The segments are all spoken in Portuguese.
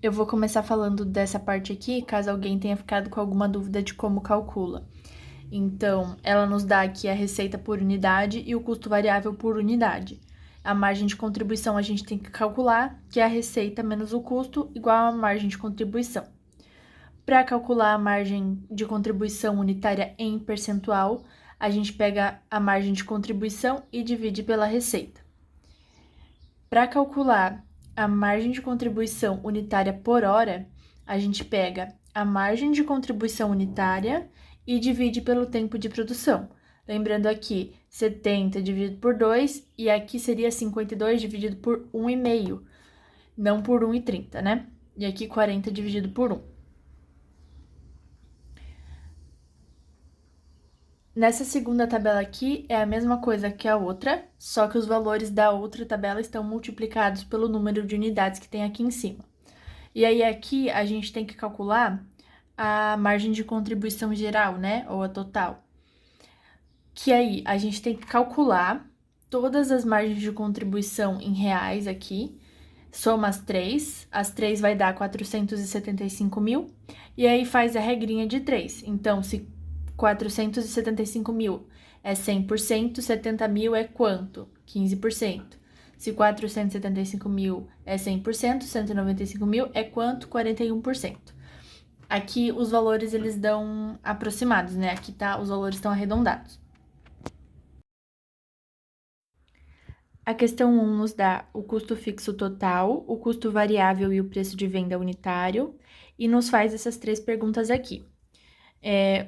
Eu vou começar falando dessa parte aqui, caso alguém tenha ficado com alguma dúvida de como calcula. Então, ela nos dá aqui a receita por unidade e o custo variável por unidade. A margem de contribuição a gente tem que calcular, que é a receita menos o custo, igual a margem de contribuição. Para calcular a margem de contribuição unitária em percentual, a gente pega a margem de contribuição e divide pela receita. Para calcular a margem de contribuição unitária por hora, a gente pega a margem de contribuição unitária e divide pelo tempo de produção. Lembrando aqui, 70 dividido por 2, e aqui seria 52 dividido por 1,5, não por 1,30, né? E aqui 40 dividido por 1. Nessa segunda tabela aqui é a mesma coisa que a outra, só que os valores da outra tabela estão multiplicados pelo número de unidades que tem aqui em cima. E aí aqui a gente tem que calcular a margem de contribuição geral, né, ou a total. Que aí a gente tem que calcular todas as margens de contribuição em reais aqui, soma as três vai dar 475 mil, e aí faz a regrinha de 3. Então, se 475 mil é 100%, 70 mil é quanto? 15%. Se 475 mil é 100%, 195 mil é quanto? 41%. Aqui os valores eles dão aproximados, né? Aqui tá, os valores estão arredondados. A questão 1 nos dá o custo fixo total, o custo variável e o preço de venda unitário, e nos faz essas três perguntas aqui.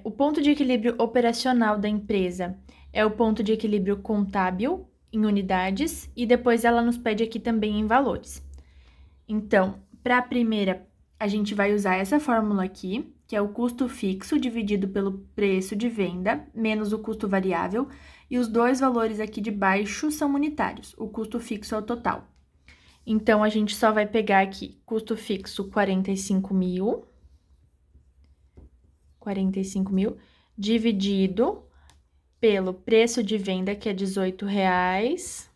O ponto de equilíbrio operacional da empresa é o ponto de equilíbrio contábil em unidades, e depois ela nos pede aqui também em valores. Então, para a primeira, a gente vai usar essa fórmula aqui, que é o custo fixo dividido pelo preço de venda, menos o custo variável, e os dois valores aqui de baixo são unitários, o custo fixo é o total. Então, a gente só vai pegar aqui custo fixo 45 mil, dividido pelo preço de venda, que é R$18,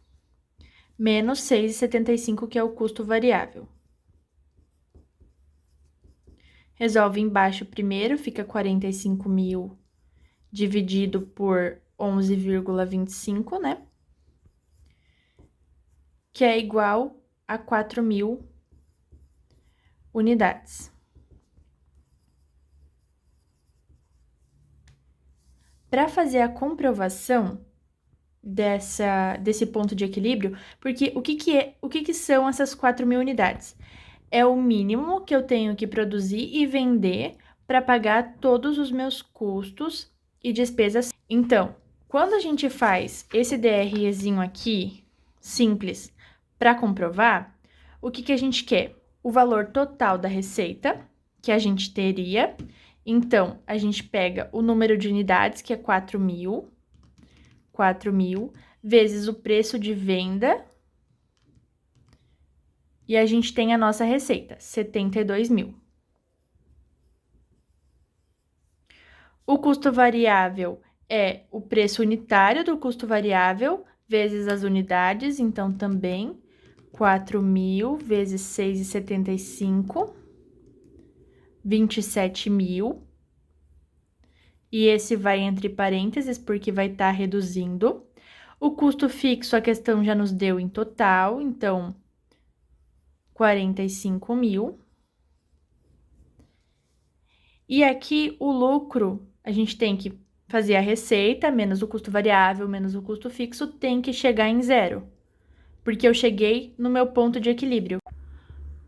menos 6,75, que é o custo variável. Resolve embaixo primeiro, fica 45 mil dividido por 11,25, né? Que é igual a 4.000 unidades. Para fazer a comprovação desse ponto de equilíbrio, porque o que são essas 4.000 unidades? É o mínimo que eu tenho que produzir e vender para pagar todos os meus custos e despesas. Então, quando a gente faz esse DREzinho aqui, simples, para comprovar, o que a gente quer? O valor total da receita que a gente teria. Então, a gente pega o número de unidades, que é 4.000, vezes o preço de venda, e a gente tem a nossa receita, 72 mil. O custo variável é o preço unitário do custo variável vezes as unidades, então também 4.000 vezes 6,75, 27 mil. E esse vai entre parênteses, porque vai estar reduzindo. O custo fixo, a questão já nos deu em total, então 45 mil. E aqui o lucro, a gente tem que fazer a receita, menos o custo variável, menos o custo fixo, tem que chegar em zero, porque eu cheguei no meu ponto de equilíbrio.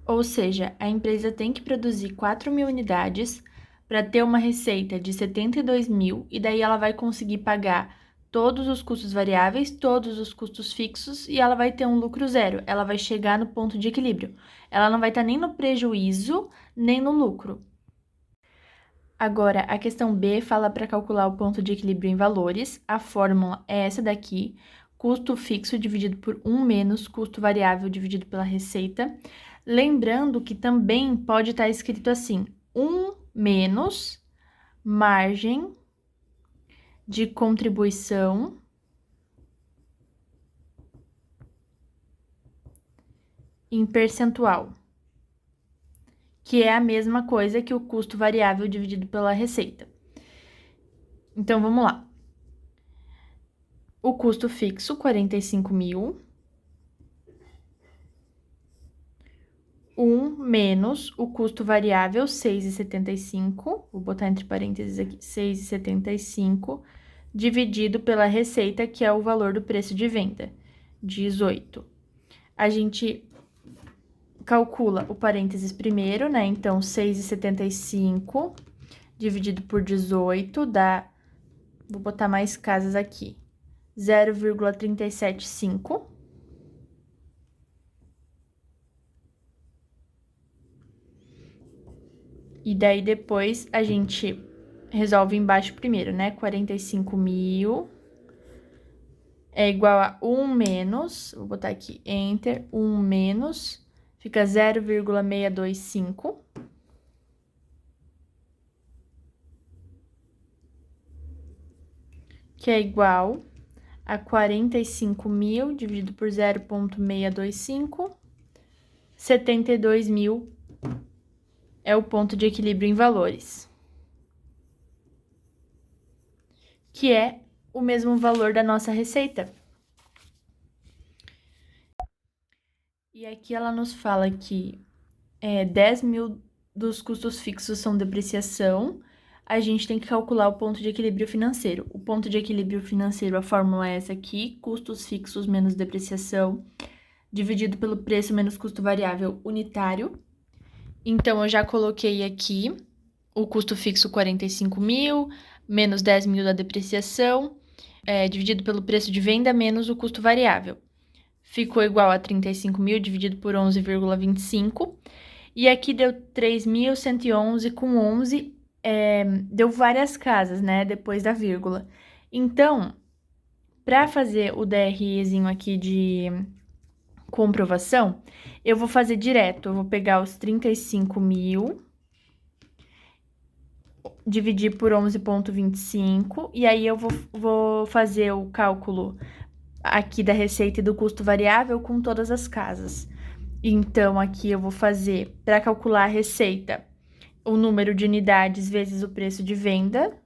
Ou seja, a empresa tem que produzir 4.000 unidades para ter uma receita de 72 mil, e daí ela vai conseguir pagar todos os custos variáveis, todos os custos fixos, e ela vai ter um lucro zero. Ela vai chegar no ponto de equilíbrio. Ela não vai estar nem no prejuízo, nem no lucro. Agora, a questão B fala para calcular o ponto de equilíbrio em valores. A fórmula é essa daqui, custo fixo dividido por 1 menos custo variável dividido pela receita. Lembrando que também pode estar escrito assim, 1 menos margem de contribuição em percentual. que é a mesma coisa que o custo variável dividido pela receita. Então, vamos lá. O custo fixo, 45.000. 1 menos o custo variável, 6,75. Vou botar entre parênteses aqui, 6,75, dividido pela receita, que é o valor do preço de venda, 18. A gente calcula o parênteses primeiro, né? Então, 6,75 dividido por 18 dá... Vou botar mais casas aqui. 0,375. E daí, depois, a gente resolve embaixo primeiro, né? 45.000 é igual a 1 menos... Vou botar aqui, Enter. 1 menos... Fica 0,625. Que é igual a 45.000 dividido por 0,625. 72.000 é o ponto de equilíbrio em valores, que é o mesmo valor da nossa receita. E aqui ela nos fala que 10.000 dos custos fixos são depreciação. A gente tem que calcular o ponto de equilíbrio financeiro. O ponto de equilíbrio financeiro, a fórmula é essa aqui, custos fixos menos depreciação, dividido pelo preço menos custo variável unitário. Então, eu já coloquei aqui o custo fixo 45.000, menos 10.000 da depreciação, dividido pelo preço de venda, menos o custo variável. Ficou igual a 35.000 dividido por 11,25. E aqui deu 3.111 com 11, deu várias casas, né, depois da vírgula. Então, para fazer o DREzinho aqui de comprovação, eu vou fazer direto. Eu vou pegar os 35.000, dividir por 11,25, e aí eu vou fazer o cálculo aqui da receita e do custo variável com todas as casas. Então, aqui eu vou fazer, para calcular a receita, o número de unidades vezes o preço de venda,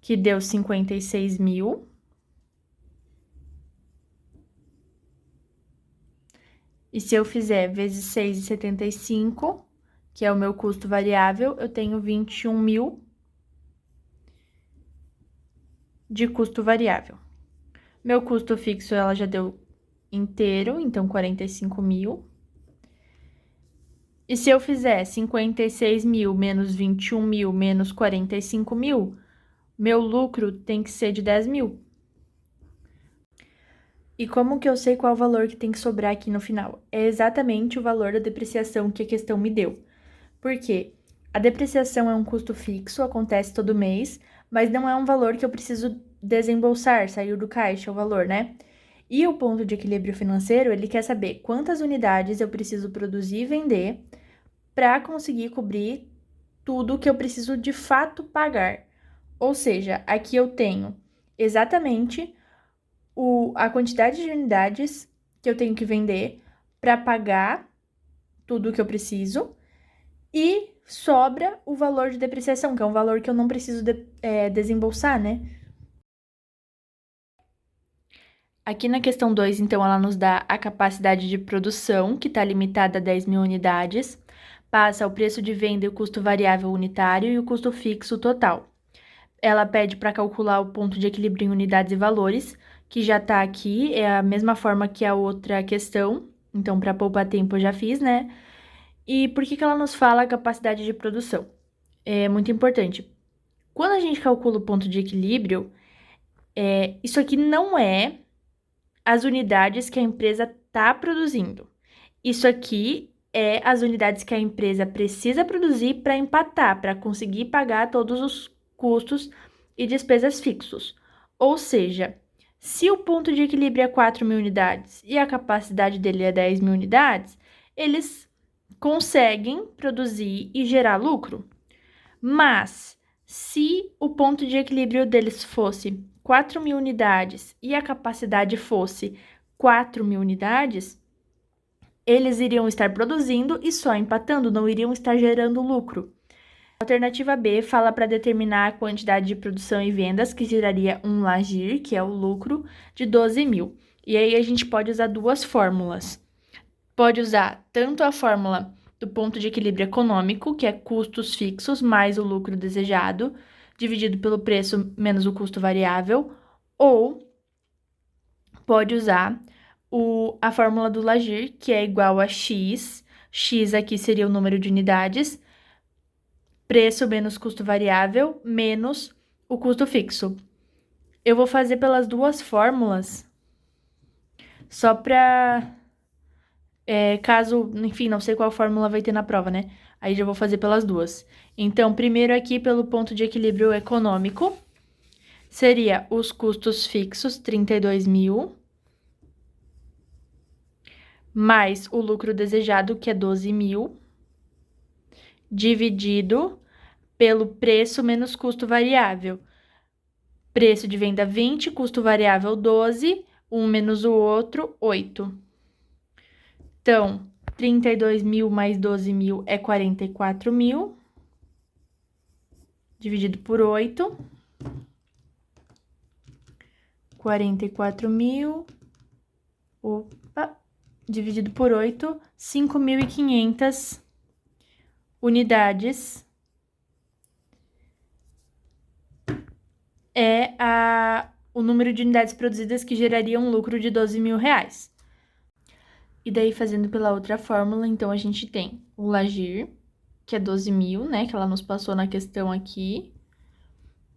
que deu 56.000. E se eu fizer vezes 6,75, que é o meu custo variável, eu tenho 21.000 de custo variável. Meu custo fixo, ela já deu inteiro, então 45.000. E se eu fizer 56.000 menos 21.000 menos 45.000, meu lucro tem que ser de 10.000. E como que eu sei qual o valor que tem que sobrar aqui no final? É exatamente o valor da depreciação que a questão me deu. Por quê? A depreciação é um custo fixo, acontece todo mês, mas não é um valor que eu preciso desembolsar, sair do caixa o valor, né? E o ponto de equilíbrio financeiro, ele quer saber quantas unidades eu preciso produzir e vender para conseguir cobrir tudo que eu preciso de fato pagar. Ou seja, aqui eu tenho exatamente a quantidade de unidades que eu tenho que vender para pagar tudo que eu preciso e sobra o valor de depreciação, que é um valor que eu não preciso desembolsar, né? Aqui na questão 2, então, ela nos dá a capacidade de produção, que está limitada a 10.000 unidades, passa o preço de venda e o custo variável unitário e o custo fixo total. Ela pede para calcular o ponto de equilíbrio em unidades e valores, que já está aqui, é a mesma forma que a outra questão, então, para poupar tempo eu já fiz, né? E por que ela nos fala a capacidade de produção? É muito importante. Quando a gente calcula o ponto de equilíbrio, isso aqui não é as unidades que a empresa está produzindo. Isso aqui é as unidades que a empresa precisa produzir para empatar, para conseguir pagar todos os custos e despesas fixos. Ou seja, se o ponto de equilíbrio é 4.000 unidades e a capacidade dele é 10.000 unidades, eles conseguem produzir e gerar lucro. Mas, se o ponto de equilíbrio deles fosse 4.000 unidades e a capacidade fosse 4.000 unidades, eles iriam estar produzindo e só empatando, não iriam estar gerando lucro. A alternativa B fala para determinar a quantidade de produção e vendas que geraria um LAGIR, que é o lucro, de 12 mil. E aí a gente pode usar duas fórmulas. Pode usar tanto a fórmula do ponto de equilíbrio econômico, que é custos fixos mais o lucro desejado, dividido pelo preço menos o custo variável, ou pode usar a fórmula do LAGIR, que é igual a X. X aqui seria o número de unidades, preço menos custo variável, menos o custo fixo. Eu vou fazer pelas duas fórmulas, só para... caso, enfim, não sei qual fórmula vai ter na prova, né? Aí já vou fazer pelas duas. Então, primeiro aqui, pelo ponto de equilíbrio econômico, seria os custos fixos, 32 mil, mais o lucro desejado, que é 12 mil, dividido pelo preço menos custo variável. Preço de venda 20, custo variável 12, um menos o outro, 8. Então, 32 mil mais 12 mil é 44 mil, dividido por 8. 44 mil, dividido por 8, 5.500 unidades é o número de unidades produzidas que geraria um lucro de 12 mil reais. E daí, fazendo pela outra fórmula, então, a gente tem o LAGIR, que é 12 mil, né, que ela nos passou na questão aqui,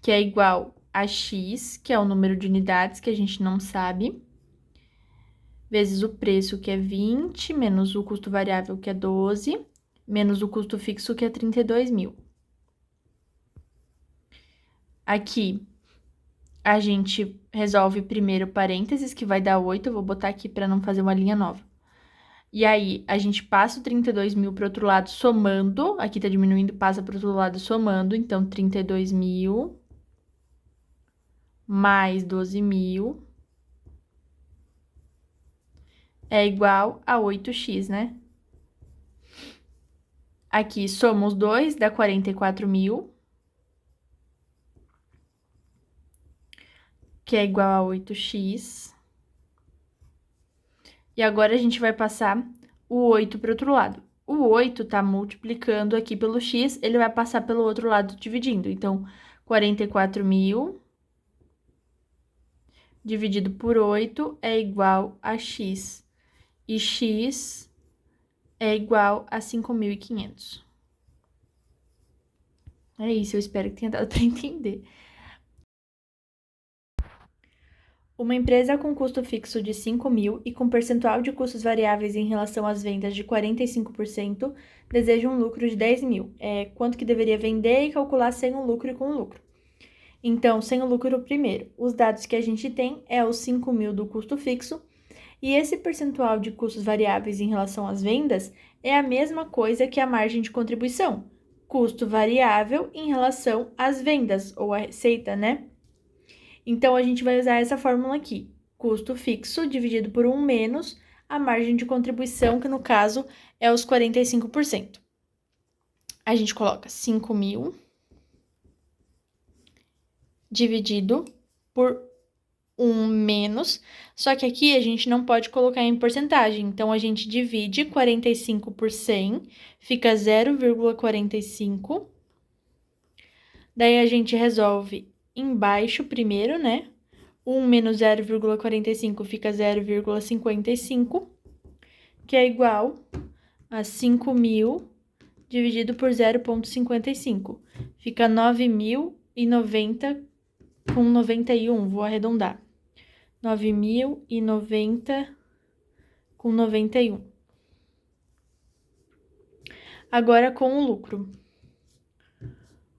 que é igual a X, que é o número de unidades que a gente não sabe, vezes o preço, que é 20, menos o custo variável, que é 12, menos o custo fixo, que é 32 mil. Aqui, a gente resolve primeiro parênteses, que vai dar 8, eu vou botar aqui para não fazer uma linha nova. E aí, a gente passa o 32 mil para o outro lado somando, aqui tá diminuindo, passa para o outro lado somando, então 32 mil mais 12 mil é igual a 8x, né? Aqui soma os dois, dá 44 mil, que é igual a 8x. E agora a gente vai passar o 8 para o outro lado. O 8 tá multiplicando aqui pelo x, ele vai passar pelo outro lado dividindo. Então, 44 mil dividido por 8 é igual a x. E x é igual a 5.500. É isso, eu espero que tenha dado para entender. Uma empresa com custo fixo de 5 mil e com percentual de custos variáveis em relação às vendas de 45% deseja um lucro de 10 mil. Quanto que deveria vender e calcular sem o lucro e com o lucro. Então, sem o lucro primeiro, os dados que a gente tem é os 5 mil do custo fixo e esse percentual de custos variáveis em relação às vendas é a mesma coisa que a margem de contribuição, custo variável em relação às vendas ou à receita, né? Então, a gente vai usar essa fórmula aqui, custo fixo dividido por 1 menos a margem de contribuição, que no caso é os 45%. A gente coloca 5 mil dividido por 1 menos, só que aqui a gente não pode colocar em porcentagem, então a gente divide 45 por 100, fica 0,45. Daí a gente resolve embaixo primeiro, né? 1 menos 0,45 fica 0,55, que é igual a 5 mil dividido por 0,55. Fica 9.090 com 91, vou arredondar. 9.090 com 91. Agora, com o lucro.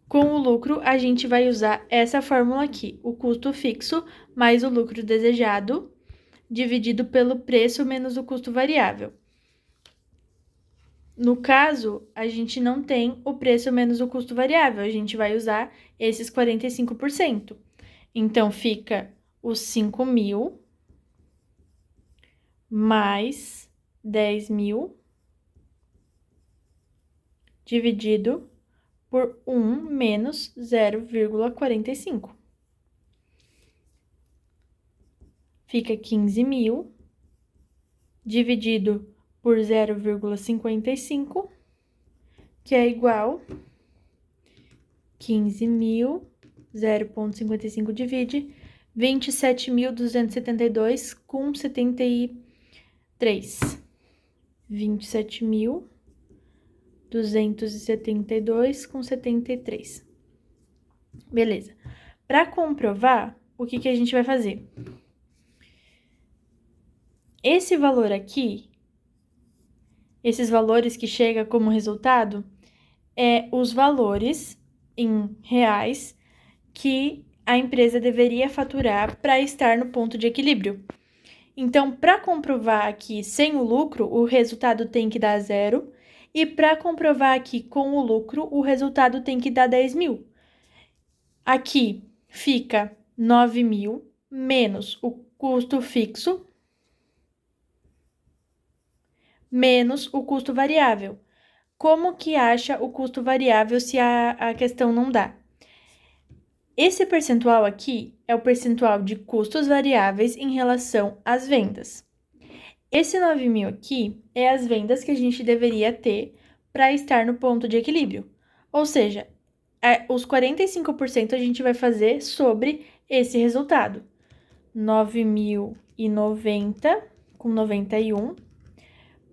Com o lucro, a gente vai usar essa fórmula aqui, o custo fixo mais o lucro desejado, dividido pelo preço menos o custo variável. No caso, a gente não tem o preço menos o custo variável, a gente vai usar esses 45%. Então, fica os 5 mil mais 10.000 dividido por 1 menos 0,45. Fica 15.000 dividido por 0,55, que é igual 15.000, 0,55 divide 27.272 com 73. 27.272 com 73. Beleza. Para comprovar, o que a gente vai fazer? Esse valor aqui, esses valores que chega como resultado, é os valores em reais que a empresa deveria faturar para estar no ponto de equilíbrio. Então, para comprovar aqui sem o lucro, o resultado tem que dar 0. E para comprovar aqui com o lucro, o resultado tem que dar 10.000. Aqui fica 9.000 menos o custo fixo menos o custo variável. Como que acha o custo variável se a questão não dá? Esse percentual aqui é o percentual de custos variáveis em relação às vendas. Esse 9.000 aqui é as vendas que a gente deveria ter para estar no ponto de equilíbrio. Ou seja, os 45% a gente vai fazer sobre esse resultado. 9.090 com 91,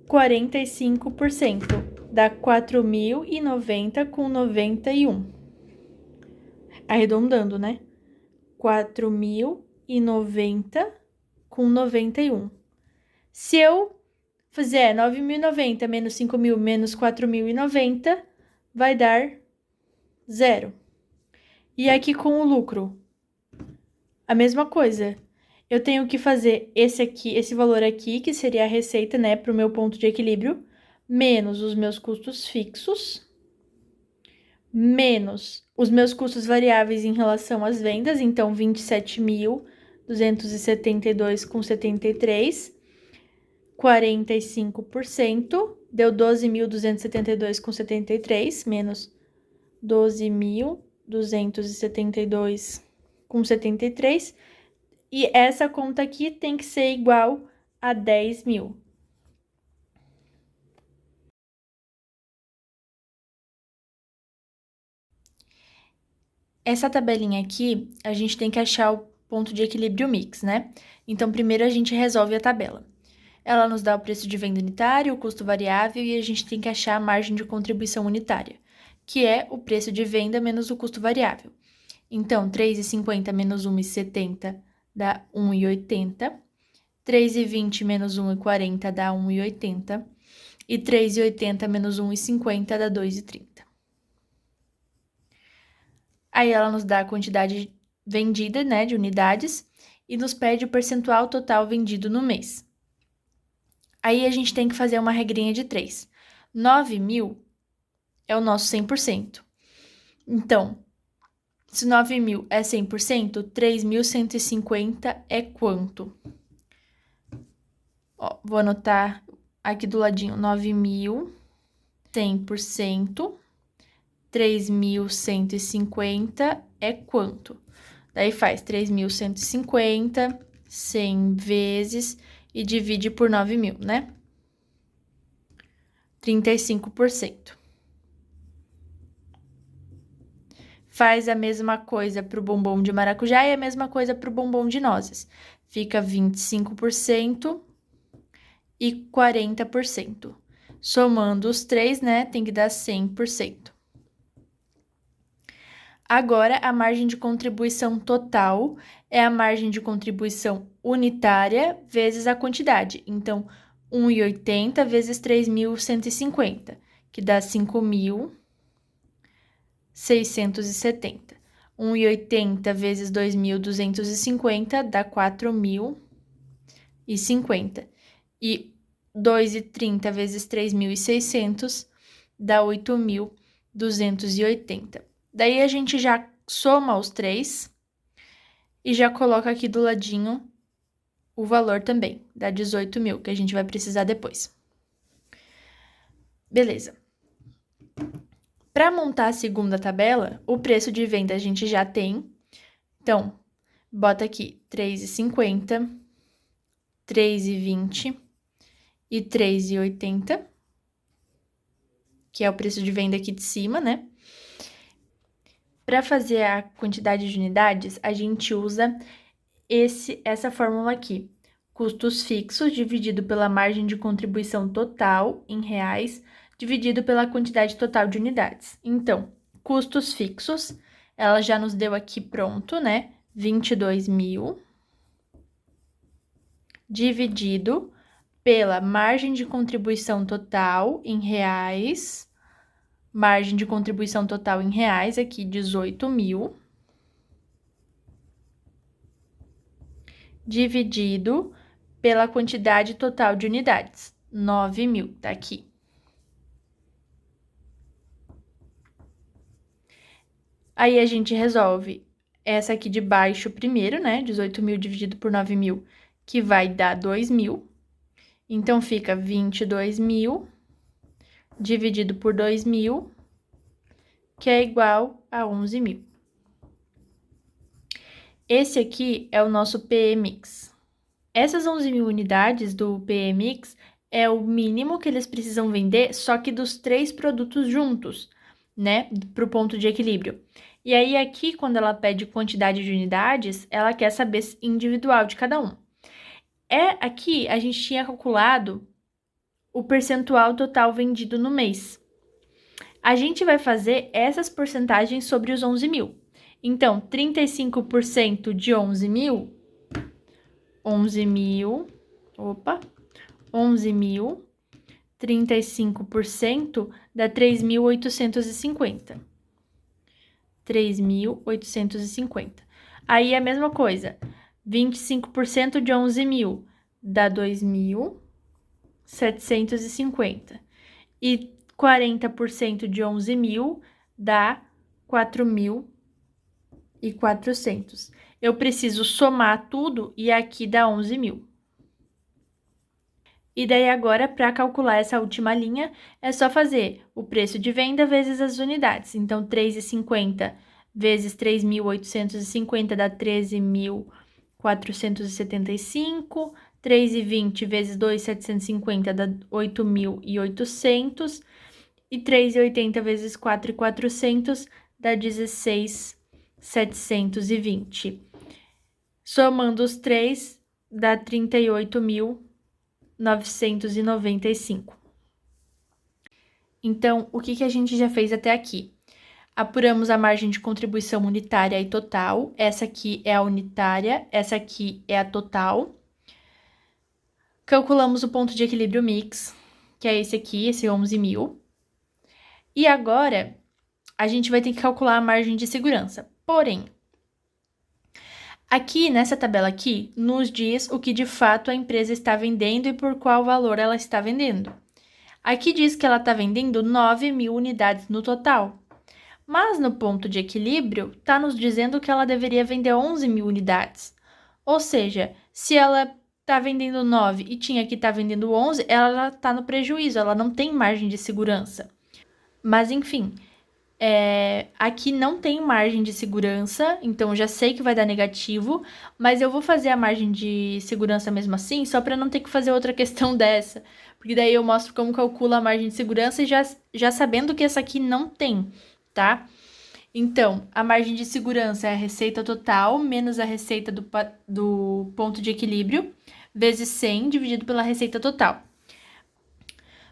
45% dá 4.090 com 91. Arredondando, né? 4.090 com 91. Se eu fizer 9.090 menos 5.000 menos 4.090, vai dar 0. E aqui com o lucro, a mesma coisa. Eu tenho que fazer esse valor aqui, que seria a receita, né, para o meu ponto de equilíbrio, menos os meus custos fixos, menos os meus custos variáveis em relação às vendas, então 27.272 com 73, 45%, deu 12.272 com 73, menos 12.272 com 73, e essa conta aqui tem que ser igual a 10.000. Essa tabelinha aqui, a gente tem que achar o ponto de equilíbrio mix, né? Então, primeiro a gente resolve a tabela. Ela nos dá o preço de venda unitário, o custo variável e a gente tem que achar a margem de contribuição unitária, que é o preço de venda menos o custo variável. Então, 3,50 menos 1,70 dá 1,80. 3,20 menos 1,40 dá 1,80. E 3,80 menos 1,50 dá 2,30. Aí ela nos dá a quantidade vendida, né, de unidades, e nos pede o percentual total vendido no mês. Aí a gente tem que fazer uma regrinha de 3. 9.000 é o nosso 100%. Então, se 9.000 é 100%, 3.150 é quanto? Ó, vou anotar aqui do ladinho, 9.000, 100%, 3.150 é quanto? Daí faz 3.150, 100 vezes e divide por 9.000, né? 35%. Faz a mesma coisa para o bombom de maracujá e a mesma coisa para o bombom de nozes. Fica 25% e 40%. Somando os três, né, tem que dar 100%. Agora, a margem de contribuição total é a margem de contribuição unitária vezes a quantidade. Então, 1,80 vezes 3.150, que dá 5.670. 1,80 vezes 2.250 dá 4.050. E 2,30 vezes 3.600 dá 8.280. Daí, a gente já soma os três e já coloca aqui do ladinho o valor também, dá 18.000, que a gente vai precisar depois. Beleza. Para montar a segunda tabela, o preço de venda a gente já tem. Então, bota aqui 3,50, 3,20 e 3,80, que é o preço de venda aqui de cima, né? Para fazer a quantidade de unidades, a gente usa essa fórmula aqui. Custos fixos dividido pela margem de contribuição total em reais, dividido pela quantidade total de unidades. Então, custos fixos, ela já nos deu aqui pronto, né? 22.000 dividido pela margem de contribuição total em reais, margem de contribuição total em reais, aqui 18.000, dividido pela quantidade total de unidades, 9.000, tá aqui. Aí a gente resolve essa aqui de baixo primeiro, né? 18.000 dividido por 9.000, que vai dar 2.000. Então, fica 22.000 dividido por 2.000, que é igual a 11.000. Esse aqui é o nosso PMix. Essas 11.000 unidades do PMix é o mínimo que eles precisam vender, só que dos 3 produtos juntos, né? Para o ponto de equilíbrio. E aí, aqui, quando ela pede quantidade de unidades, ela quer saber individual de cada um. Aqui, a gente tinha calculado o percentual total vendido no mês. A gente vai fazer essas porcentagens sobre os 11.000. Então, 35% de 11.000, 35% dá 3.850. 3.850. Aí, a mesma coisa, 25% de 11.000 dá 2.750. E 40% de 11.000 dá 4.400. Eu preciso somar tudo e aqui dá 11.000. E daí agora, para calcular essa última linha, é só fazer o preço de venda vezes as unidades. Então, 3,50 vezes 3.850 dá 13.475. 3,20 vezes 2.750 dá 8.800. E 3,80 vezes 4.400 dá 16.720. Somando os 3, dá 38.995. Então, o que a gente já fez até aqui? Apuramos a margem de contribuição unitária e total. Essa aqui é a unitária, essa aqui é a total. Calculamos o ponto de equilíbrio mix, que é esse aqui, esse 11.000. E agora, a gente vai ter que calcular a margem de segurança. Porém, aqui, nessa tabela aqui, nos diz o que de fato a empresa está vendendo e por qual valor ela está vendendo. Aqui diz que ela está vendendo 9.000 unidades no total. Mas no ponto de equilíbrio, está nos dizendo que ela deveria vender 11.000 unidades. Ou seja, se ela está vendendo 9 e tinha que estar vendendo 11, ela está no prejuízo, ela não tem margem de segurança. Mas, enfim, aqui não tem margem de segurança, então já sei que vai dar negativo, mas eu vou fazer a margem de segurança mesmo assim, só para não ter que fazer outra questão dessa, porque daí eu mostro como calcula a margem de segurança e já sabendo que essa aqui não tem, tá? Então, a margem de segurança é a receita total menos a receita do ponto de equilíbrio, vezes 100 dividido pela receita total.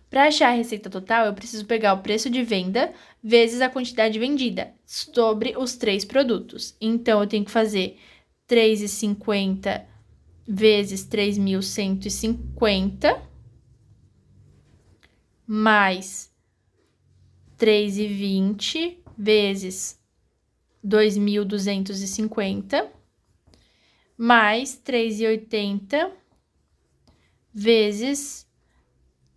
Para achar a receita total, eu preciso pegar o preço de venda vezes a quantidade vendida sobre os 3 produtos. Então, eu tenho que fazer 3,50 vezes 3.150 mais 3,20 vezes 2.250 mais 3,80 vezes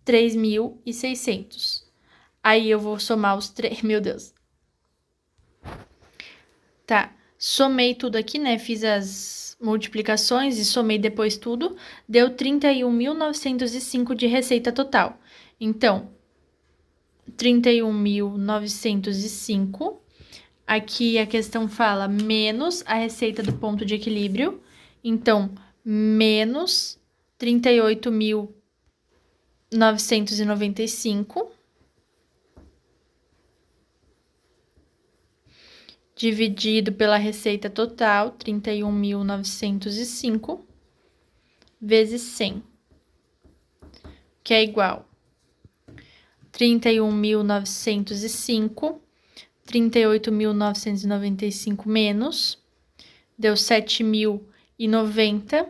3.600. Aí, eu vou somar os 3... Meu Deus. Tá, somei tudo aqui, né? Fiz as multiplicações e somei depois tudo. Deu 31.905 de receita total. Então, 31.905. Aqui a questão fala menos a receita do ponto de equilíbrio. Então, menos 38.995. Dividido pela receita total, 31.905, vezes 100, que é igual 31.905, 38.995 menos, deu 7.090,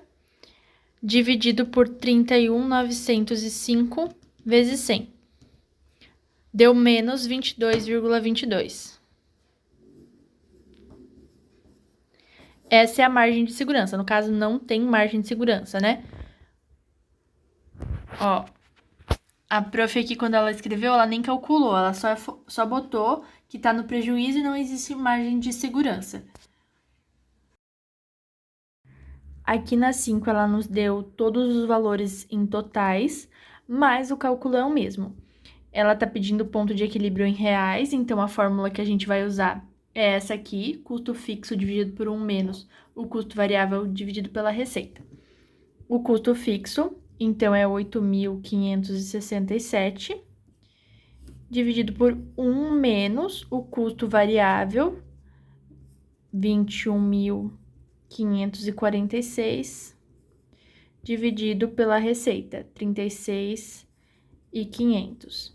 dividido por 31.905 vezes 100, deu menos 22,22. Essa é a margem de segurança. No caso, não tem margem de segurança, né? Ó, a prof aqui, quando ela escreveu, ela nem calculou. Ela só botou que tá no prejuízo e não existe margem de segurança. Aqui na 5, ela nos deu todos os valores em totais, mas o cálculo é o mesmo. Ela tá pedindo ponto de equilíbrio em reais, então a fórmula que a gente vai usar é essa aqui, custo fixo dividido por 1 menos o custo variável dividido pela receita. O custo fixo, então, é 8.567, dividido por 1 menos o custo variável, 21.546, dividido pela receita, 36.500.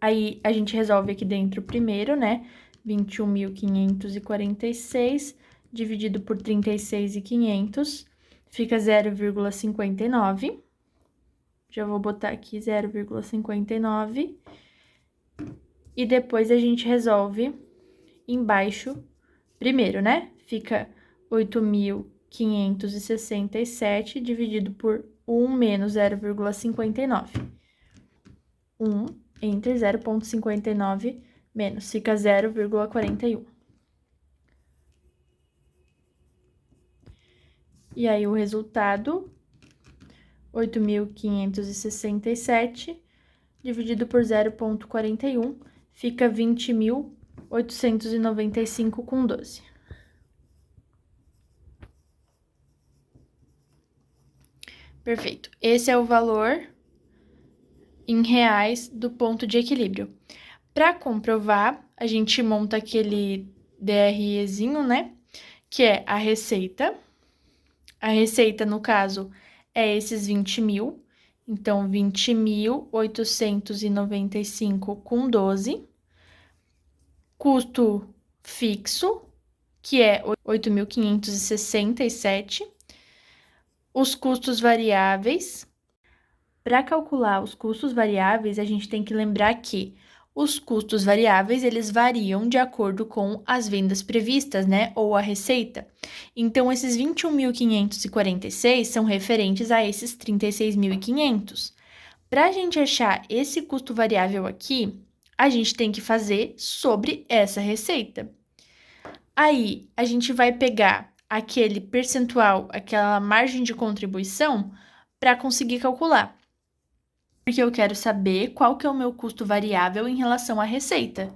Aí, a gente resolve aqui dentro primeiro, né? 21.546 dividido por 36.500, fica 0,59. Já vou botar aqui 0,59. E depois a gente resolve embaixo primeiro, né? Fica 8.567 dividido por 1 menos 0,59. 1 entre 0,59 menos, fica 0,41. E aí, o resultado, 8.567 dividido por 0,41, fica 20.895,12. Perfeito. Esse é o valor em reais do ponto de equilíbrio. Para comprovar, a gente monta aquele DREzinho, né? Que é a receita. A receita, no caso, é esses 20.000. Então, 20.895,12. Custo fixo, que é 8.567. Os custos variáveis. Para calcular os custos variáveis, a gente tem que lembrar que os custos variáveis, eles variam de acordo com as vendas previstas, né? Ou a receita. Então, esses 21.546 são referentes a esses 36.500. Para a gente achar esse custo variável aqui, a gente tem que fazer sobre essa receita. Aí, a gente vai pegar aquele percentual, aquela margem de contribuição, para conseguir calcular. Porque eu quero saber qual que é o meu custo variável em relação à receita.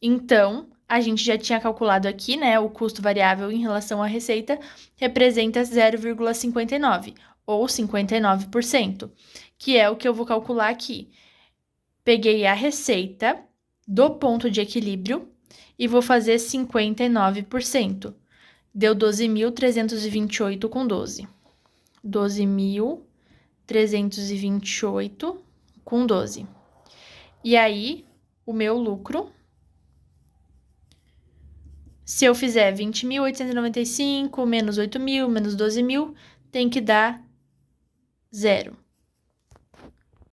Então, a gente já tinha calculado aqui, né, o custo variável em relação à receita representa 0,59, ou 59%, que é o que eu vou calcular aqui. Peguei a receita do ponto de equilíbrio e vou fazer 59%. Deu 12.328,12. 12.328,12. E aí, o meu lucro, se eu fizer 20.895 menos 8.000 menos 12.000, tem que dar 0.